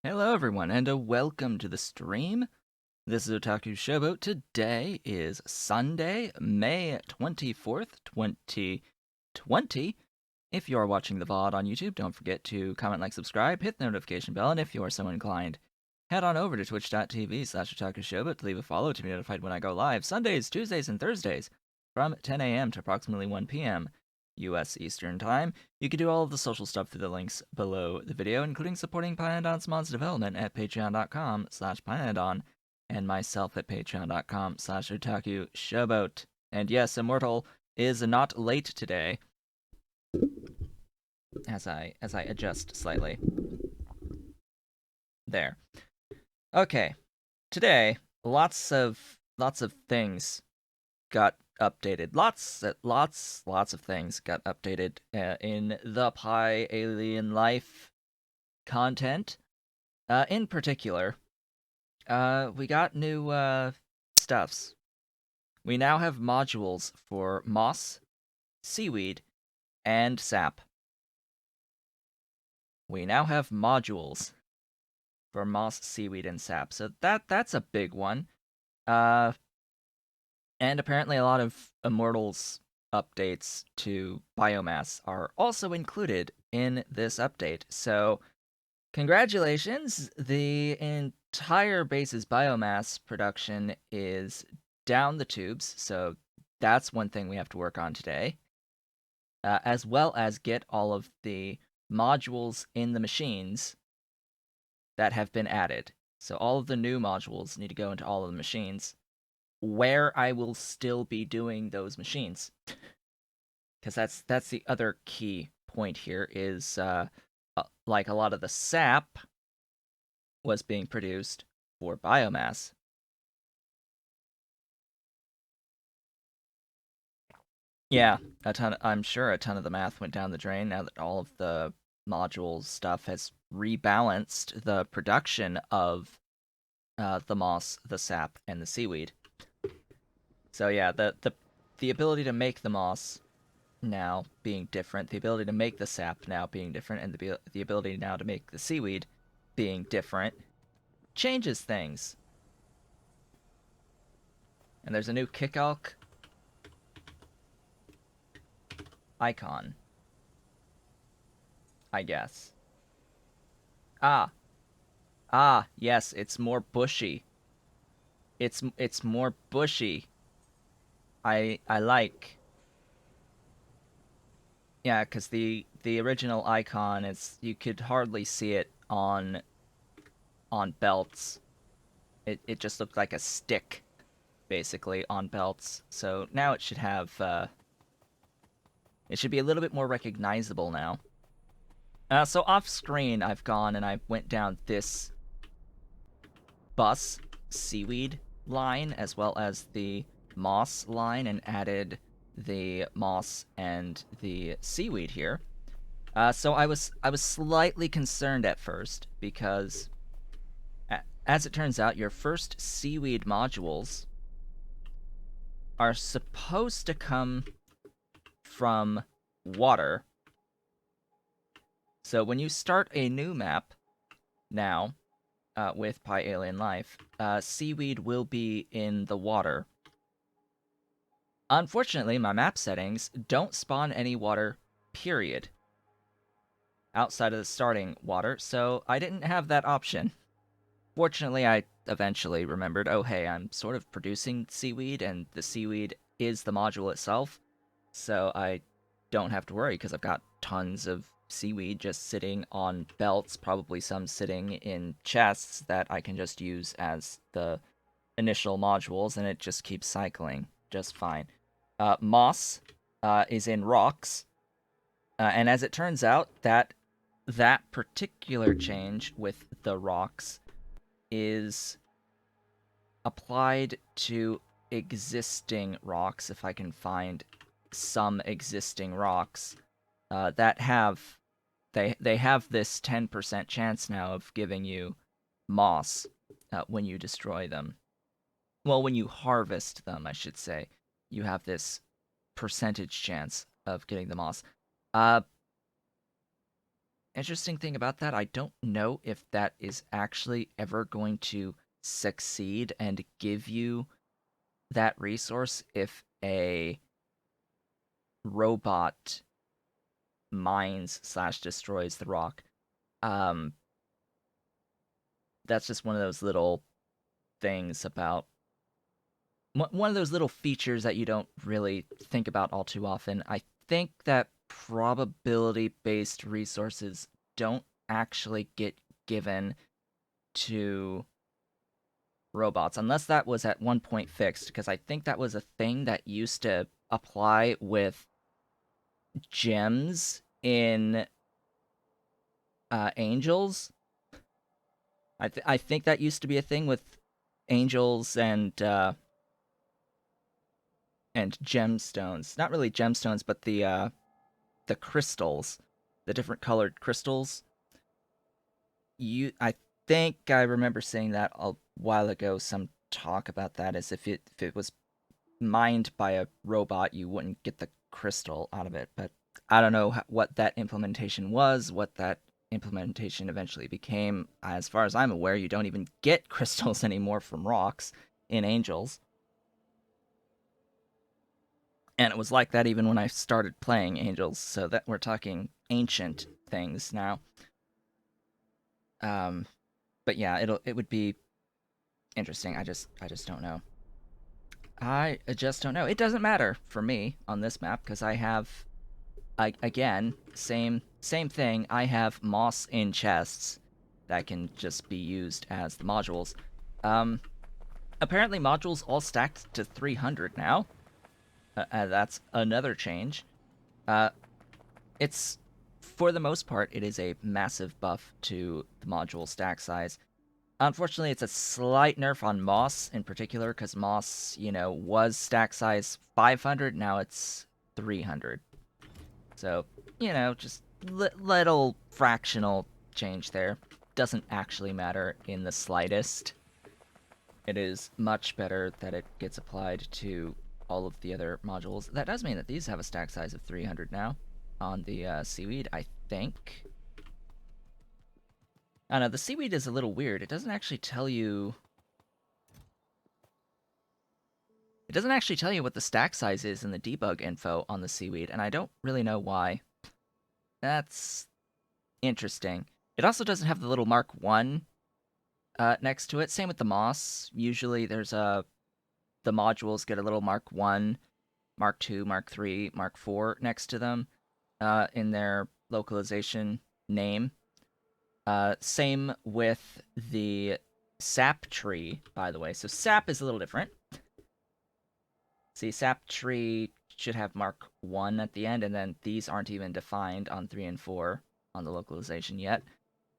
Hello everyone, and welcome to the stream. This is Otaku Showboat. Today is Sunday, May 24th, 2020. If you are watching the VOD on YouTube, don't forget to comment, like, subscribe, hit the notification bell, and if you are so inclined, head on over to twitch.tv/OtakuShowboat to leave a follow to be notified when I go live Sundays, Tuesdays, and Thursdays from 10 a.m. to approximately 1 p.m. US Eastern Time. You can do all of the social stuff through the links below the video, including supporting Pineadon's mods development at patreon.com/Pineadon, and myself at patreon.com/OtakuShowboat. And yes, Immortal is not late today, as I adjust slightly. There. Okay. Today, lots of things got updated. Lots of things got updated in the Pi Alien Life content. In particular, we got new stuffs. We now have modules for moss, seaweed, and sap. We now have modules for moss, seaweed, and sap. So that's a big one. And apparently a lot of Immortals updates to biomass are also included in this update. So, congratulations! The entire base's biomass production is down the tubes, so that's one thing we have to work on today. As well as get all of the modules in the machines that have been added. So all of the new modules need to go into all of the machines, where I will still be doing those machines. Because that's the other key point here is, like a lot of the sap was being produced for biomass. Yeah, I'm sure a ton of the math went down the drain now that all of the modules stuff has rebalanced the production of the moss, the sap, and the seaweed. So yeah, the ability to make the moss now being different, the ability to make the sap now being different, and the ability now to make the seaweed being different changes things. And there's a new Kickalk icon, I guess. Ah, yes, it's more bushy. It's more bushy. I like. Yeah, because the original icon is, you could hardly see it on belts. It just looked like a stick, basically, on belts. So now it should have it should be a little bit more recognizable now. So off screen, I've gone and I went down this bus seaweed line as well as the moss line and added the moss and the seaweed here. So I was slightly concerned at first because, as it turns out, your first seaweed modules are supposed to come from water. So when you start a new map now with Pi Alien Life, seaweed will be in the water. Unfortunately, my map settings don't spawn any water, period, outside of the starting water, so I didn't have that option. Fortunately, I eventually remembered, oh hey, I'm sort of producing seaweed, and the seaweed is the module itself, so I don't have to worry, because I've got tons of seaweed just sitting on belts, probably some sitting in chests that I can just use as the initial modules, and it just keeps cycling just fine. Moss is in rocks, and as it turns out, that particular change with the rocks is applied to existing rocks, if I can find some existing rocks that have they have this 10% chance now of giving you moss when you destroy them. Well, when you harvest them, I should say, you have this percentage chance of getting the moss. interesting thing about that, I don't know if that is actually ever going to succeed and give you that resource if a robot mines slash destroys the rock. Um, that's just one of those little things about one of those little features that you don't really think about all too often. I think that probability based resources don't actually get given to robots unless that was at one point fixed, because I think that was a thing that used to apply with gems in angels. I think that used to be a thing with angels and gemstones. Not really gemstones, but the crystals, the different colored crystals. I think I remember saying that a while ago. Some talk about that as if it was mined by a robot, you wouldn't get the crystal out of it. But I don't know what that implementation was, what that implementation eventually became. As far as I'm aware, you don't even get crystals anymore from rocks in Angels. And it was like that even when I started playing Angels, so that we're talking ancient things now. Um, but yeah, it would be interesting. I just don't know. I just don't know. It doesn't matter for me on this map because I have again, same thing. I have moss in chests that can just be used as the modules. Um, apparently modules all stacked to 300 now. That's another change. Uh, it's for the most part, it is a massive buff to the module stack size. Unfortunately, it's a slight nerf on moss in particular because moss, was stack size 500. Now it's 300. So, just little fractional change there. Doesn't actually matter in the slightest. It is much better that it gets applied to all of the other modules. That does mean that these have a stack size of 300 now on the Seaweed, I think. I don't know, the Seaweed is a little weird. It doesn't actually tell you... It doesn't actually tell you what the stack size is in the debug info on the Seaweed, and I don't really know why. That's interesting. It also doesn't have the little Mark 1 next to it. Same with the Moss. Usually there's the modules get a little Mark 1, Mark 2, Mark 3, Mark 4 next to them in their localization name. Same with the sap tree, by the way. So sap is a little different. See, sap tree should have Mark 1 at the end, and then these aren't even defined on 3 and 4 on the localization yet.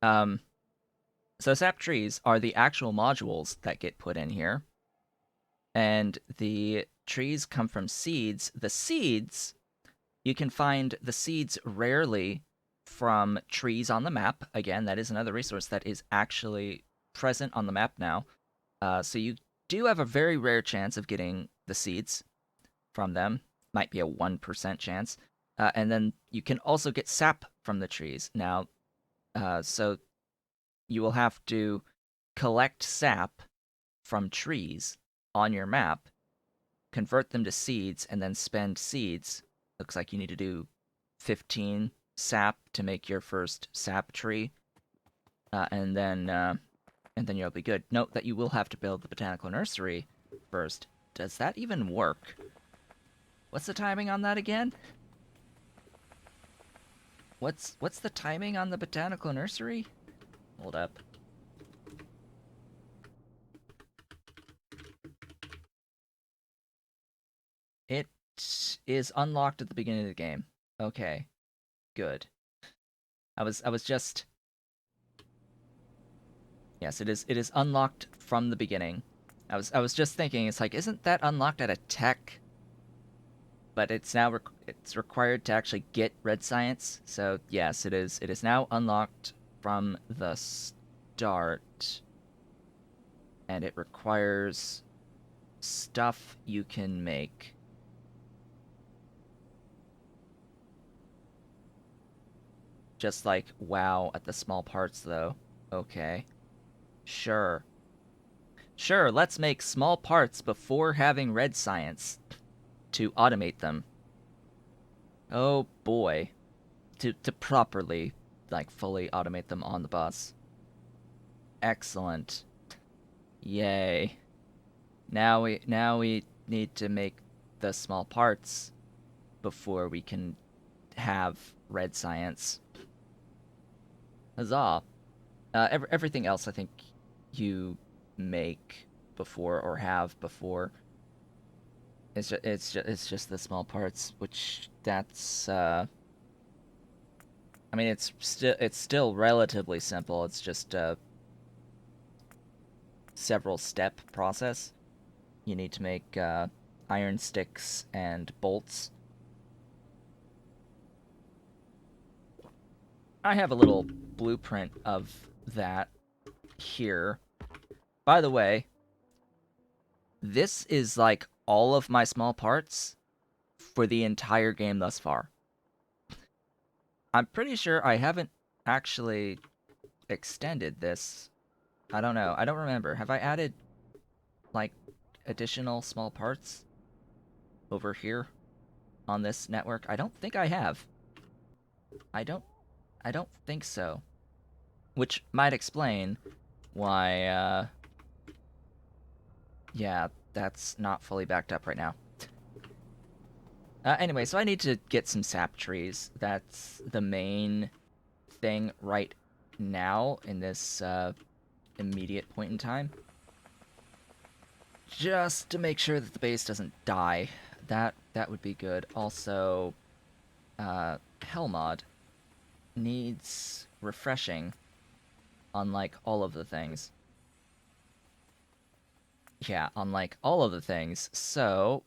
So sap trees are the actual modules that get put in here. And the trees come from seeds. The seeds, you can find the seeds rarely from trees on the map. Again, that is another resource that is actually present on the map now. So you do have a very rare chance of getting the seeds from them. Might be a 1% chance. And then you can also get sap from the trees. Now, so you will have to collect sap from trees on your map, convert them to seeds, and then spend seeds. Looks like you need to do 15 sap to make your first sap tree, and then you'll be good. Note that you will have to build the botanical nursery first. Does that even work? What's the timing on that again? What's the timing on the botanical nursery? Hold up. It is unlocked at the beginning of the game. Okay. Good. I was just... Yes, it is unlocked from the beginning. I was just thinking, it's like, isn't that unlocked at a tech? But it's now it's required to actually get red science. So yes, it is. It is now unlocked from the start, and it requires stuff you can make. just like wow at the small parts, though. Okay. Sure. Sure, let's make small parts before having red science to automate them. Oh boy. To properly, like, fully automate them on the bus. Excellent. Yay. Now we need to make the small parts before we can have red science. Huzzah. Everything else I think you make before or have before. It's just the small parts, which that's I mean it's still relatively simple. It's just a several step process. You need to make iron sticks and bolts. I have a little blueprint of that here. By the way, this is like all of my small parts for the entire game thus far. I'm pretty sure I haven't actually extended this. I don't know. I don't remember. Have I added, like, additional small parts over here on this network? I don't think I have. I don't I don't think so. Which might explain why yeah, that's not fully backed up right now. Anyway, so I need to get some sap trees. That's the main thing right now in this immediate point in time. Just to make sure that the base doesn't die. That would be good. Also, Hellmod needs refreshing, unlike all of the things. Yeah, unlike all of the things. So,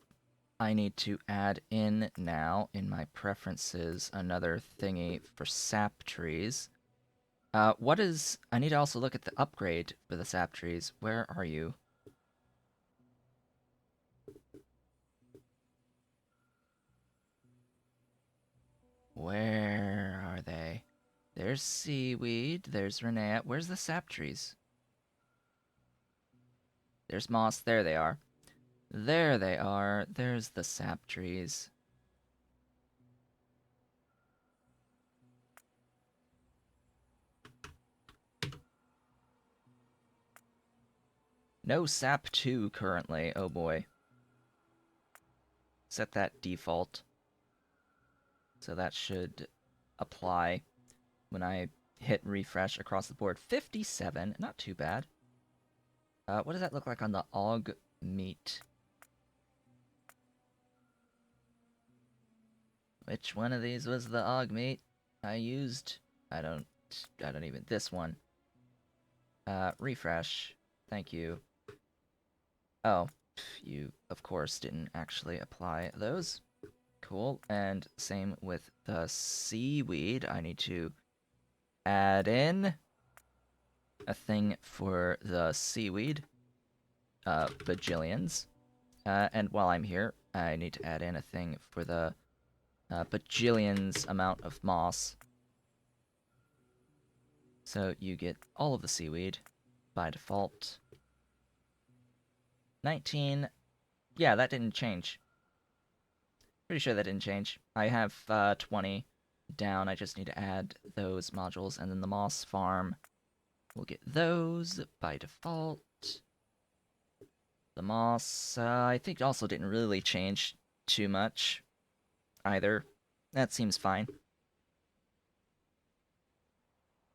I need to add in now, in my preferences, another thingy for sap trees. What is... I need to also look at the upgrade for the sap trees. Where are you? Where are they? There's Seaweed, there's Renea. Where's the sap trees? There's Moss, there they are. There they are, there's the sap trees. No sap 2 currently, oh boy. Set that default. So that should apply when I hit refresh across the board. 57, not too bad. What does that look like on the AUG meat? Which one of these was the AUG meat I used? I don't even... This one. Refresh. Thank you. Oh, you, of course, didn't actually apply those. Cool. And same with the seaweed. I need to add in a thing for the seaweed. Bajillions. And while I'm here, I need to add in a thing for the bajillions amount of moss. So you get all of the seaweed by default. 19. Yeah, that didn't change. Pretty sure that didn't change. I have 20 down. I just need to add those modules, and then the moss farm will get those by default. The moss, I think also didn't really change too much either. That seems fine.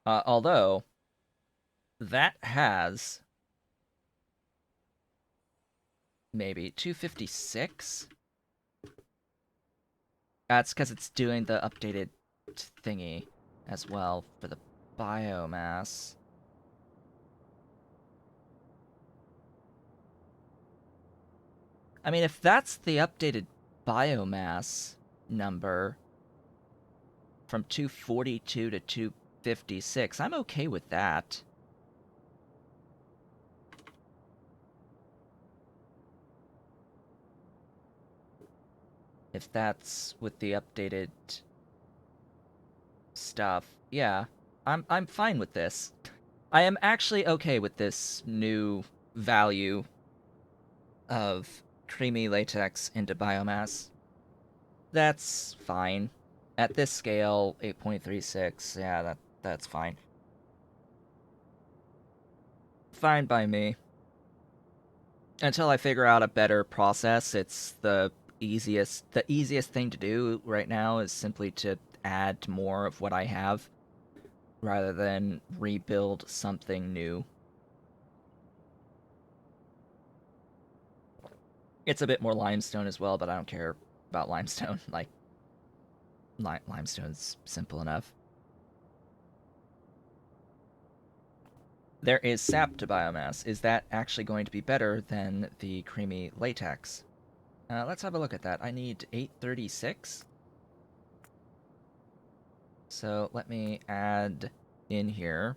Although, that has maybe 256? That's because it's doing the updated thingy as well for the biomass. I mean, if that's the updated biomass number from 242 to 256, I'm okay with that. If that's with the updated stuff. Yeah, I'm fine with this. I am actually okay with this new value of creamy latex into biomass. That's fine. At this scale, 8.36, yeah, that's fine. Fine by me. Until I figure out a better process, it's the easiest thing to do right now is simply to add more of what I have rather than rebuild something new. It's a bit more limestone as well, but I don't care about limestone. Like, limestone's simple enough. There is sap to biomass. Is that actually going to be better than the creamy latex? Let's have a look at that. I need 836. So let me add in here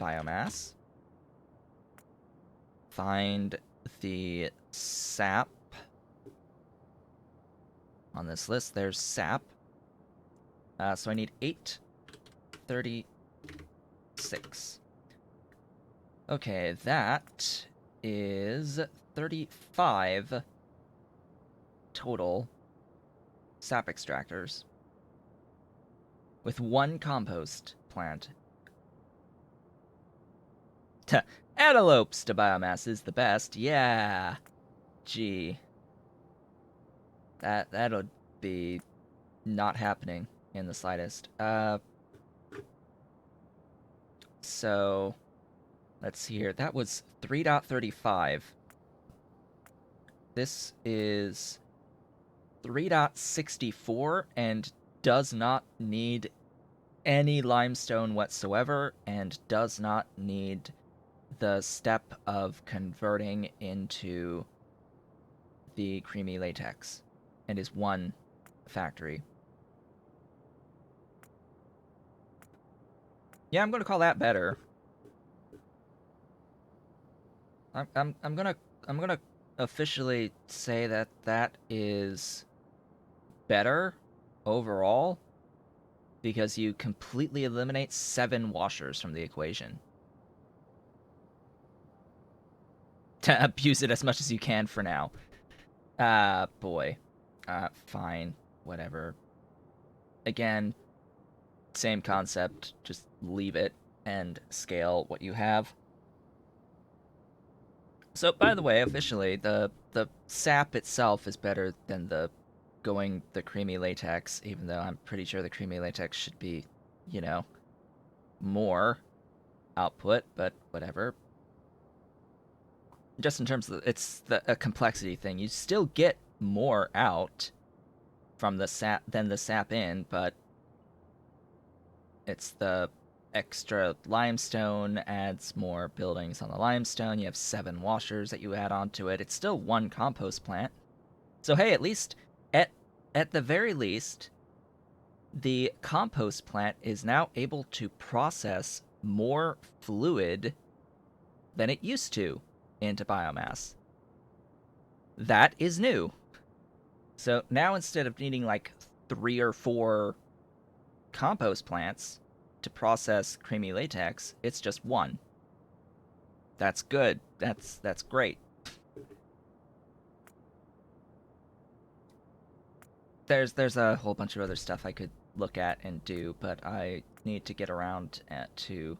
biomass. Find the sap. On this list, there's sap. So I need 836. Okay, that is 35 total sap extractors with one compost plant. Antelopes to biomass is the best. Yeah. Gee. That'll be not happening in the slightest. So let's see here. That was 3.35. This is 3.64 and does not need any limestone whatsoever and does not need the step of converting into the creamy latex and is one factory. Yeah, I'm gonna call that better. I'm gonna officially say that that is better overall because you completely eliminate 7 washers from the equation. To abuse it as much as you can for now. Boy. Fine. Whatever. Again, same concept. Just leave it and scale what you have. So, by the way, officially, the sap itself is better than the creamy latex, even though I'm pretty sure the creamy latex should be, you know, more output, but whatever. Just in terms of it's a complexity thing, you still get more out from the sap than the sap in, but it's the extra limestone adds more buildings on the limestone. You have 7 washers that you add onto it. It's still one compost plant. So hey, at least at the very least, the compost plant is now able to process more fluid than it used to into biomass. That is new. So now instead of needing like 3 or 4 compost plants to process creamy latex, it's just one. That's good. That's great. There's a whole bunch of other stuff I could look at and do, but I need to get around to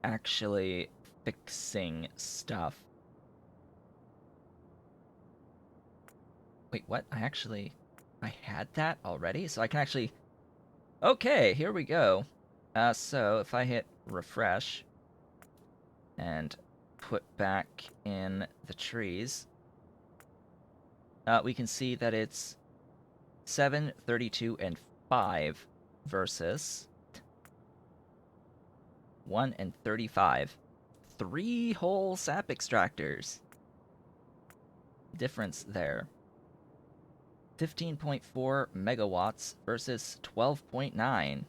actually fixing stuff. Wait, what? I had that already? So I can actually... Okay, here we go. So if I hit refresh and put back in the trees, we can see that it's 7, 32, and 5 versus 1 and 35. 3 whole sap extractors. Difference there. 15.4 megawatts versus 12.9.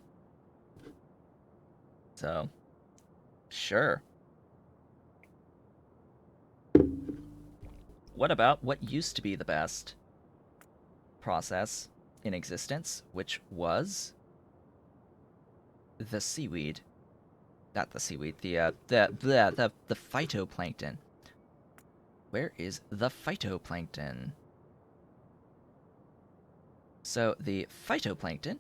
So, sure. What about what used to be the best process? in existence, which was the seaweed. Not the seaweed, the phytoplankton. Where is the phytoplankton? So the phytoplankton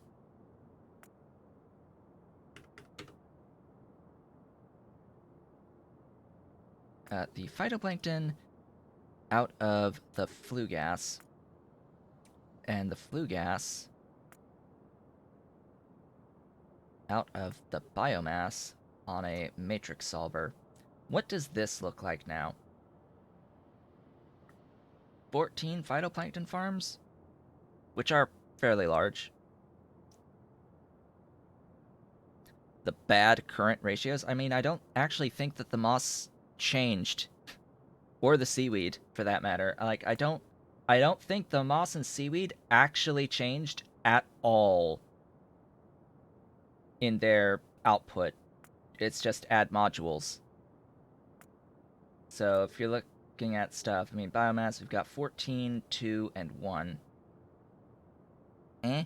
out of the flue gas, and the flue gas out of the biomass on a matrix solver. What does this look like now? 14 phytoplankton farms, which are fairly large. The bad current ratios. I mean, I don't actually think that the moss changed, or the seaweed for that matter. Like, I don't think the moss and seaweed actually changed at all in their output. It's just add modules. So if you're looking at stuff, I mean, biomass, we've got 14, 2, and 1. Eh?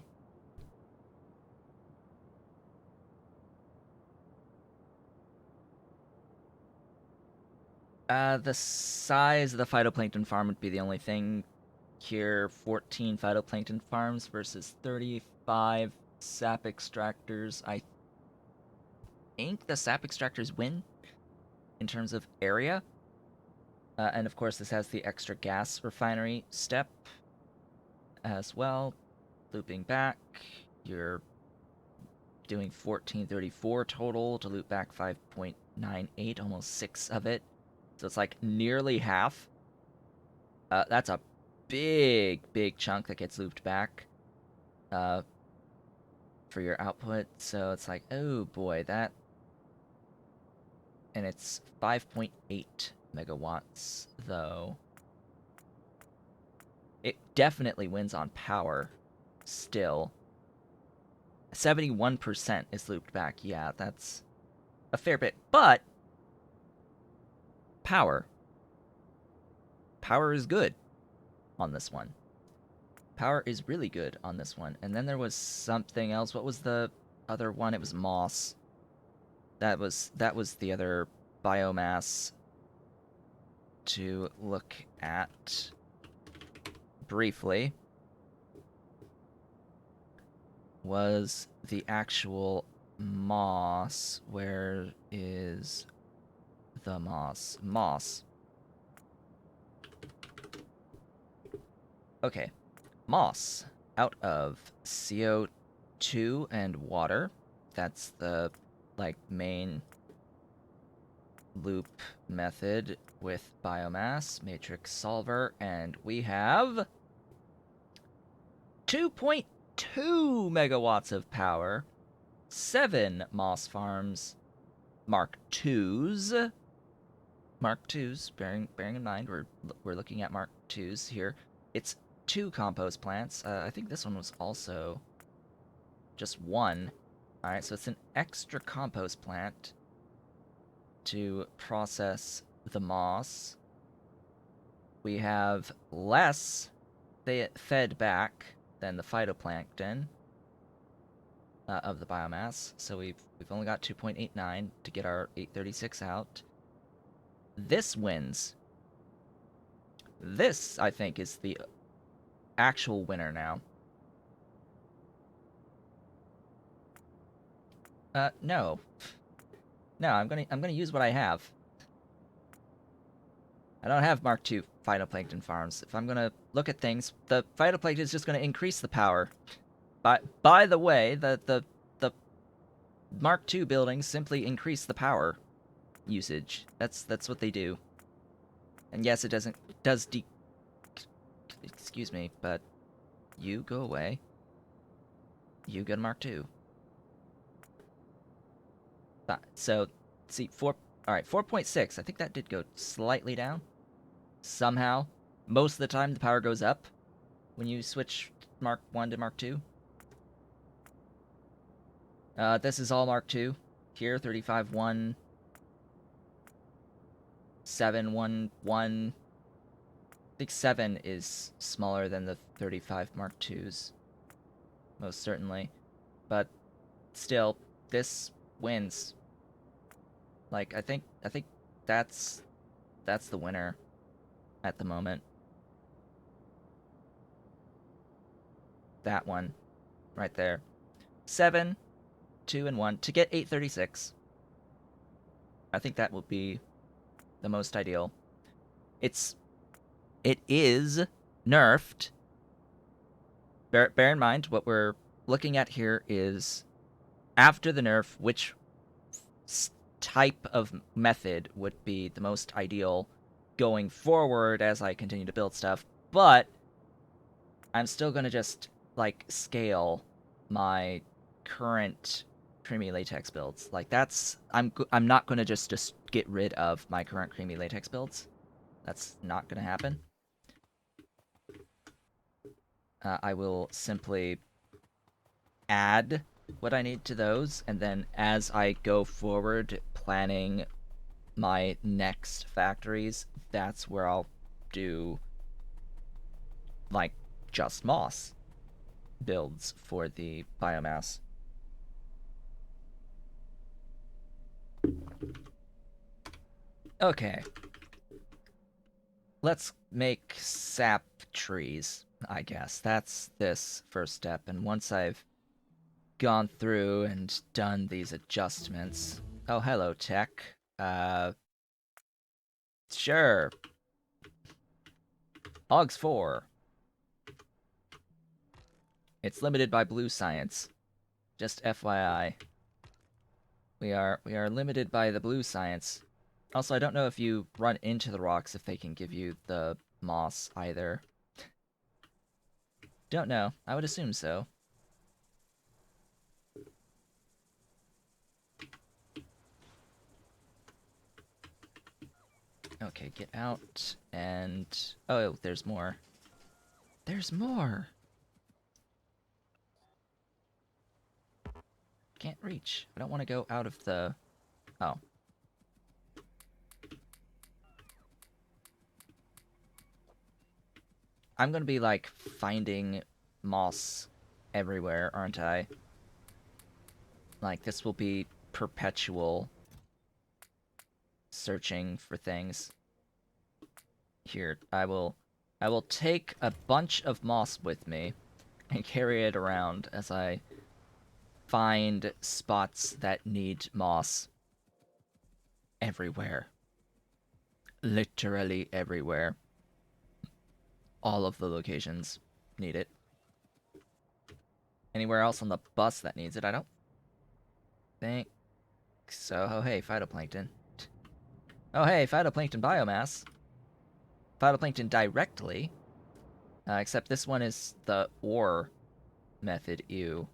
The size of the phytoplankton farm would be the only thing here. 14 phytoplankton farms versus 35 sap extractors. I think the sap extractors win in terms of area. And of course, this has the extra gas refinery step as well. Looping back, you're doing 1434 total to loop back 5.98, almost 6 of it. So it's like nearly half. That's a big chunk that gets looped back for your output. So it's like, oh boy, that. And it's 5.8 megawatts, though. It definitely wins on power still. 71% is looped back. Yeah, that's a fair bit. But power is good on this one. Power is really good on this one. And then there was something else. What was the other one? It was moss. That was the other biomass to look at briefly. Was the actual moss. Where is the moss? Moss. Okay. Moss out of CO2 and water. That's the main loop method with biomass, matrix solver, and we have 2.2 megawatts of power, 7 moss farms, Mark IIs. Bearing in mind we're looking at Mark IIs here. It's 2 compost plants. I think this one was also just 1. All right, so it's an extra compost plant to process the moss. We have less fed back than the phytoplankton of the biomass, so we've only got 2.89 to get our 836 out. This wins. This, I think, is the actual winner now. No. No, I'm gonna use what I have. I don't have Mark II phytoplankton farms. If I'm gonna look at things, the phytoplankton is just gonna increase the power. By the way, the Mark II buildings simply increase the power usage. That's what they do. And yes, it does excuse me, but you go away. You get a Mark II. So, see, all right, 4.6. I think that did go slightly down. Somehow. Most of the time, the power goes up when you switch Mark 1 to Mark 2. This is all Mark 2. Here, 35.1, 7.1.1. I think 7 is smaller than the 35 Mark 2s. most certainly. But still, this wins. Like, I think that's the winner at the moment. That one right there. 7, 2, and 1 to get 836. I think that will be the most ideal. It is nerfed. Bear in mind, what we're looking at here is after the nerf, which type of method would be the most ideal going forward as I continue to build stuff. But I'm still going to just, like, scale my current creamy latex builds. Like, that's... I'm not going to just get rid of my current creamy latex builds. That's not going to happen. I will simply add what I need to those, and then as I go forward planning my next factories, that's where I'll do, like, just moss builds for the biomass. Okay. Let's make sap trees, I guess. That's this first step, and once I've gone through and done these adjustments... Oh, hello, tech. Sure. Hogs 4. It's limited by blue science. Just FYI. We are limited by the blue science. Also, I don't know if you run into the rocks if they can give you the moss either. Don't know. I would assume so. Okay, get out, and... Oh, there's more. There's more! Can't reach. I don't want to go out of the... Oh. I'm gonna be, like, finding moss everywhere, aren't I? Like, this will be perpetual searching for things. Here, I will take a bunch of moss with me and carry it around as I find spots that need moss everywhere. Literally everywhere. All of the locations need it. Anywhere else on the bus that needs it, I don't think so. Oh, hey, phytoplankton. Oh, hey, phytoplankton biomass. Phytoplankton directly. Except this one is the ore method. Ew.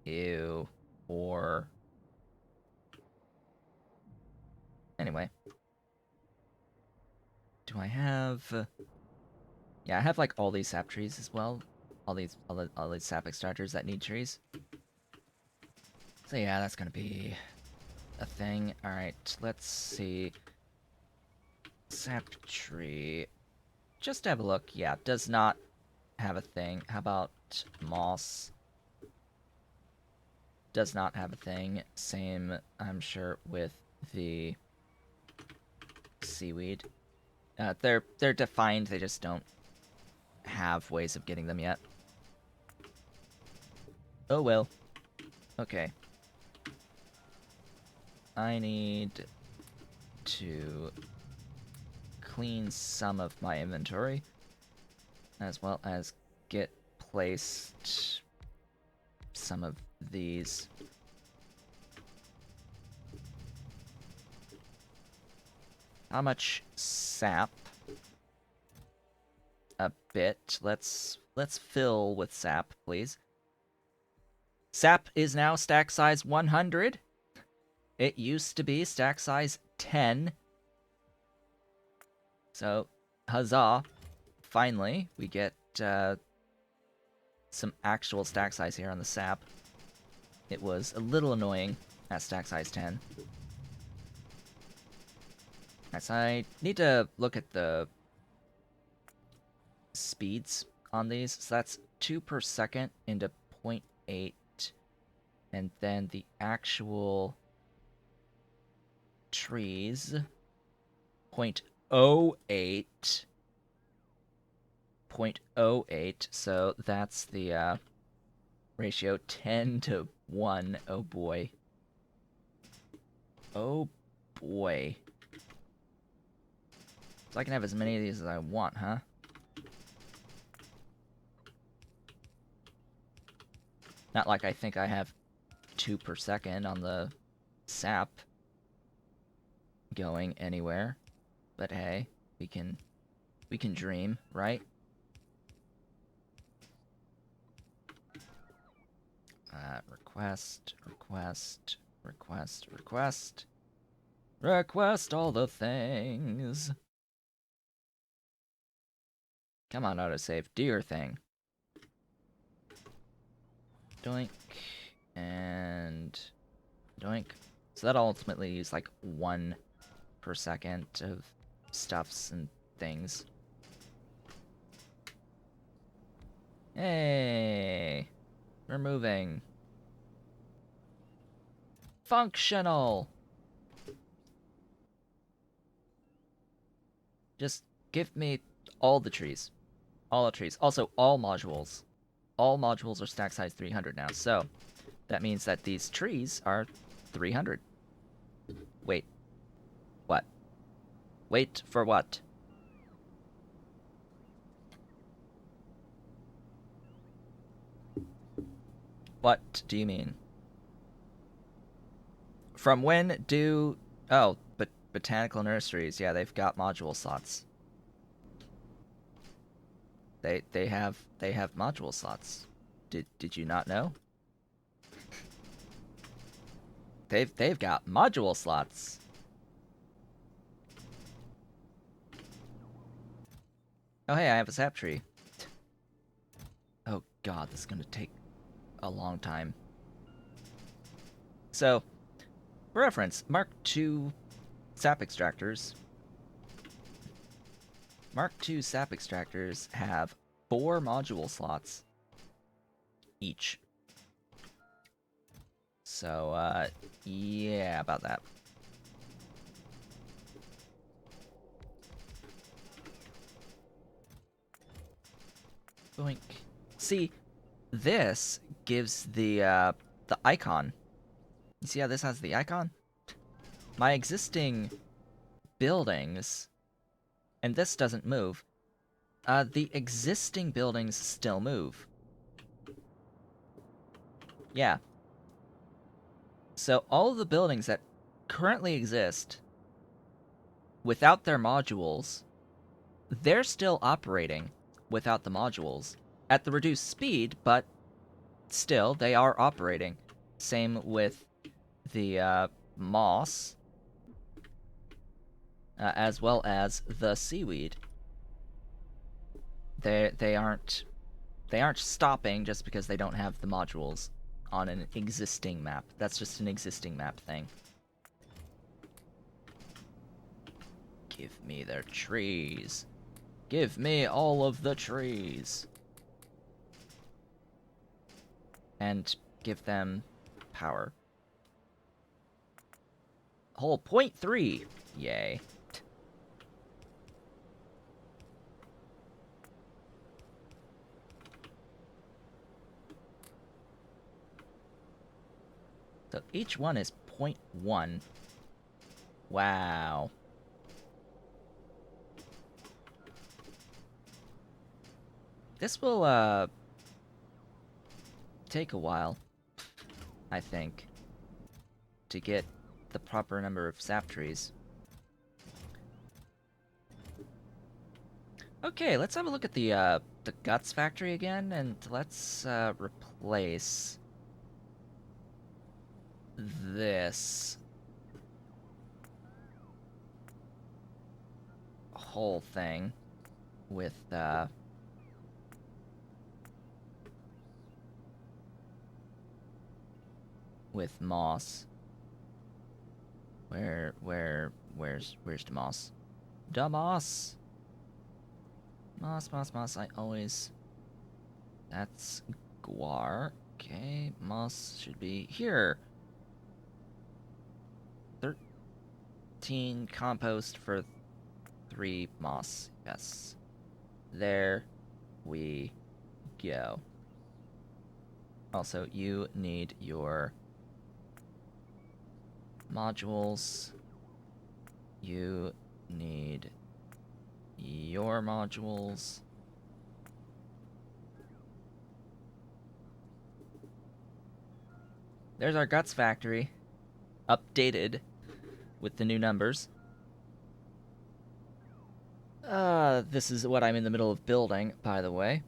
Ew. Ore. Anyway. Do I have... Yeah, I have, like, all these sap trees as well. All these sap extractors that need trees. So yeah, that's gonna be a thing. Alright, let's see. Sap tree. Just to have a look. Yeah, does not have a thing. How about moss? Does not have a thing. Same, I'm sure, with the seaweed. They're defined, they just don't have ways of getting them yet. Oh well. Okay. I need to clean some of my inventory, as well as get placed some of these. How much sap? A bit. Let's fill with sap, please. Sap is now stack size 100. It used to be stack size 10. So, huzzah. Finally, we get some actual stack size here on the sap. It was a little annoying at stack size 10. Alright, so I need to look at the speeds on these. So that's 2 per second into 0.8. And then the actual trees, 0.08. 0.08. So that's the ratio 10 to 1. Oh boy. Oh boy. So I can have as many of these as I want, huh? Not like I think I have 2 per second on the sap going anywhere. But hey, we can dream, right? Request, request, request, request. Request all the things. Come on, autosave. Do your thing. Doink. And doink. So that'll ultimately use like 1 per second of stuffs and things. Hey! We're moving. Functional! Just give me all the trees. All the trees. Also, all modules. All modules are stack size 300 now, so that means that these trees are 300. Wait. What? Wait for what? What do you mean? From when do... Oh, but botanical nurseries. Yeah, they've got module slots. They have module slots. Did you not know? They've got module slots. Oh hey, I have a sap tree. Oh god, this is gonna take a long time. So, for reference, Mark II sap extractors. Mark II sap extractors have 4 module slots each. So, yeah, about that. Boink. See, this gives the icon. You see how this has the icon? My existing buildings, and this doesn't move. The existing buildings still move. Yeah. So all of the buildings that currently exist without their modules, they're still operating without the modules at the reduced speed, but still they are operating. Same with the moss, as well as the seaweed. They aren't stopping just because they don't have the modules on an existing map. That's just an existing map thing. Give me their trees. Give me all of the trees. And give them power. Whole 0.3. Yay. So each one is 0.1. Wow. This will, take a while, I think, to get the proper number of sap trees. Okay, let's have a look at the guts factory again, and let's, replace this whole thing with moss. Where's the moss? The moss! Moss. I always That's guar. Okay, moss should be here. 13 compost for 3 moss. Yes. There we go. Also, you need your modules. You need your modules. There's our guts factory. Updated with the new numbers. This is what I'm in the middle of building, by the way.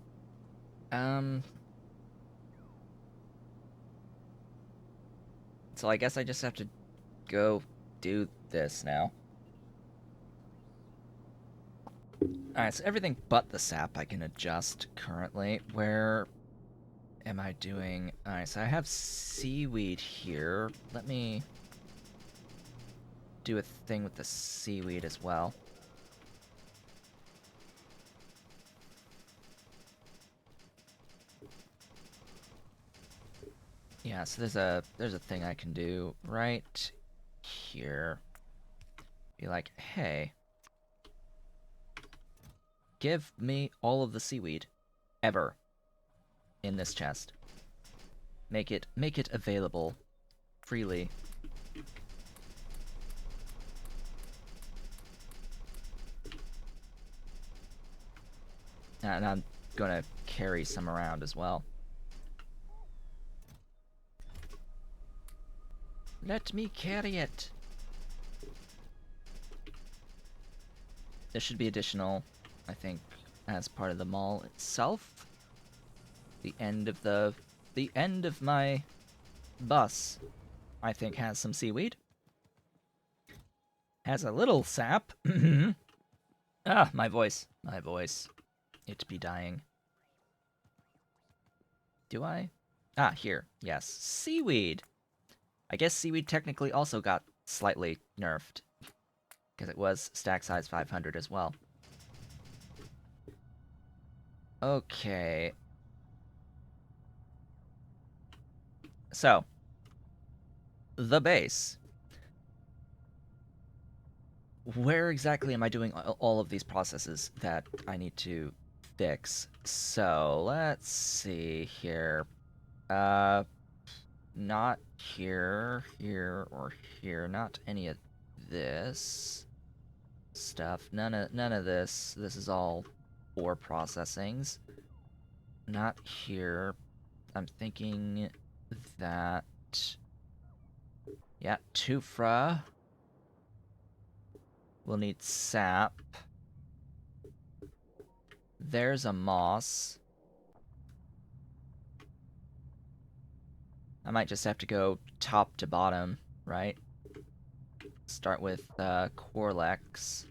So I guess I just have to go do this now. Alright, so everything but the sap I can adjust currently. Where am I doing? Alright, so I have seaweed here. Let me do a thing with the seaweed as well. Yeah, so there's a thing I can do right here. Be like, hey, give me all of the seaweed ever in this chest. Make it available freely. And I'm gonna carry some around as well. Let me carry it. There should be additional, I think, as part of the mall itself. The end of my bus, I think, has some seaweed. Has a little sap. Ah, my voice. My voice. It be dying. Do I? Ah, here. Yes. Seaweed. I guess seaweed technically also got slightly nerfed. Because it was stack size 500 as well. Okay. So. The base. Where exactly am I doing all of these processes that I need to fix? So, let's see here. Not here, here, or here. Not any of this stuff. None of this. This is all ore processings. Not here. I'm thinking that... Yeah, Tufra. We'll need sap. There's a moss. I might just have to go top to bottom, right? Start with Corlex.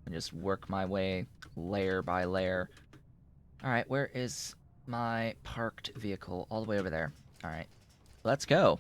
And just work my way layer by layer. Alright, where is my parked vehicle? All the way over there. Alright, let's go.